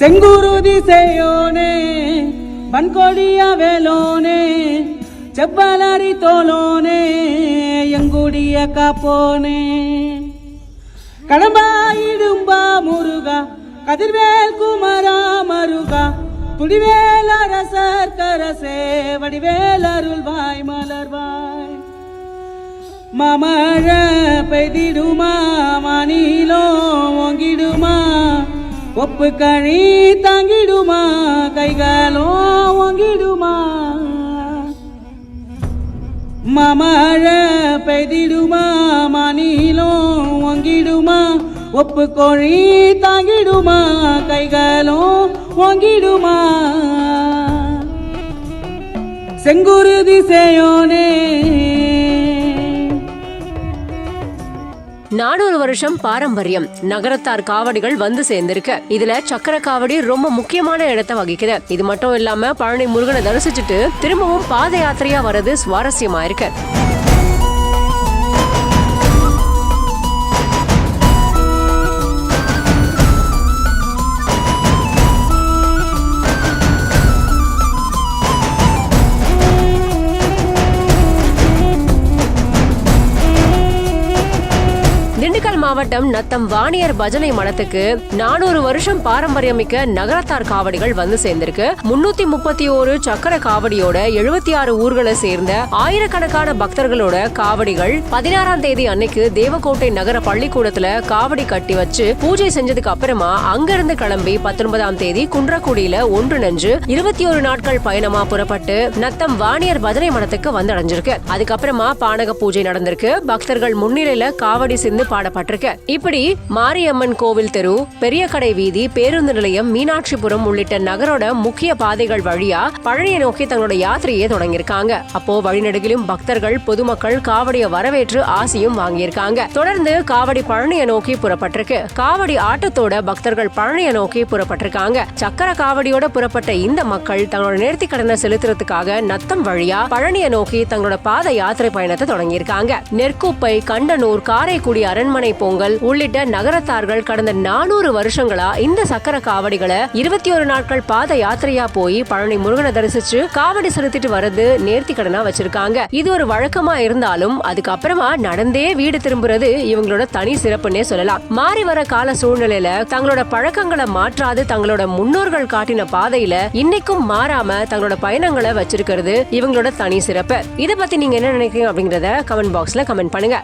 செங்குருதி செய்யோனே பன்கொடிய வேலோனே செவ்வலரி தோலோனே எங்குடிய காப்போனே கடம்பாயிடும்பா முருகா கதிர்வேல் குமரா மருகா துடிவேல் அரசர் கரசே வடிவேல் அருள்வாய் மலர்வாய் மாமழ பெய்திடுமா மாநிலோ ஓங்கிடுமா ஒப்பு கழி தாங்கிடுமா கைகளோ ஓங்கிடுமா மாமழ பெய்திடுமா மாநிலோ ஓங்கிடுமா ஒப்பு கோழி தாங்கிடுமா கைகளோ ஓங்கிடுமா செங்குருதி செய்யோனே. 400 வருஷம் பாரம்பரியம் நகரத்தார் காவடிகள் வந்து சேர்ந்திருக்கு. இதுல சக்கர காவடி ரொம்ப முக்கியமான இடத்தை வகிக்குது. இது மட்டும் இல்லாம பழனி முருகனை தரிசிச்சுட்டு திரும்பவும் பாத யாத்திரையா வர்றது சுவாரஸ்யமா இருக்கு. திண்டுக்கல் மாவட்டம் நத்தம் வாணியர் பஜனை மடத்துக்கு 400 வருஷம் பாரம்பரியமிக்க நகரத்தார் காவடிகள் வந்து சேர்ந்திருக்கு. 331 சக்கர காவடியோட 76 ஊர்களை சேர்ந்த ஆயிரக்கணக்கான பக்தர்களோட காவடிகள் 16ஆம் தேதி அன்னைக்கு தேவக்கோட்டை நகர பள்ளிக்கூடத்துல காவடி கட்டி வச்சு பூஜை செஞ்சதுக்கு அப்புறமா அங்கிருந்து கிளம்பி 19ஆம் தேதி குன்றக்குடியில ஒன்றிணைஞ்சு 21 நாட்கள் பயணமா புறப்பட்டு நத்தம் வாணியர் பஜனை மடத்துக்கு வந்தடைஞ்சிருக்கு. அதுக்கப்புறமா பானக பூஜை நடந்திருக்கு. பக்தர்கள் முன்னிலையில காவடி சிந்து பாடப்பட்டிருக்கு. இப்படி மாரியம்மன் கோவில் தெரு, பெரிய கடை வீதி, பேருந்து நிலையம், மீனாட்சிபுரம் உள்ளிட்ட நகரோட முக்கிய பாதைகள் வழியா பழனியை நோக்கி தங்களோட யாத்திரையை தொடங்கியிருக்காங்க. அப்போ வழிநெடுகிலும் பக்தர்கள் பொதுமக்கள் காவடியை வரவேற்று ஆசியும் வாங்கியிருக்காங்க. தொடர்ந்து காவடி பழனியை நோக்கி புறப்பட்டிருக்கு. காவடி ஆட்டத்தோட பக்தர்கள் பழனியை நோக்கி புறப்பட்டிருக்காங்க. சக்கர காவடியோட புறப்பட்ட இந்த மக்கள் தங்களோட நேர்த்தி கடனை செலுத்துறதுக்காக நத்தம் வழியா பழனியை நோக்கி தங்களோட பாத யாத்திரை பயணத்தை தொடங்கியிருக்காங்க. நெற்குப்பை, கண்டனூர், காரைக்குடி, அரண்மனை பொங்கல் உள்ளிட்ட நகரத்தார்கள் கடந்த 400 வருஷங்களா இந்த சக்கர காவடிகளை 21 நாட்கள் பாத யாத்திரையா போய் பழனி முருகனை தரிசிச்சு காவடி செலுத்திட்டு வரது நேர்த்தி கடனா வச்சிருக்காங்க. இது ஒரு வழக்கமா இருந்தாலும் அதுக்கப்புறமா நடந்தே வீடு திரும்புறது இவங்களோட தனி சிறப்புன்னே சொல்லலாம். மாறி வர கால சூழ்நிலையில தங்களோட பழக்கங்களை மாற்றாது தங்களோட முன்னோர்கள் காட்டின பாதையில இன்னைக்கும் மாறாம தங்களோட பயணங்களை வச்சிருக்கிறது இவங்களோட தனி சிறப்பு. இதை பத்தி நீங்க என்ன நினைக்கிறீங்க அப்படிங்கறத கமெண்ட் பாக்ஸ்ல கமெண்ட் பண்ணுங்க.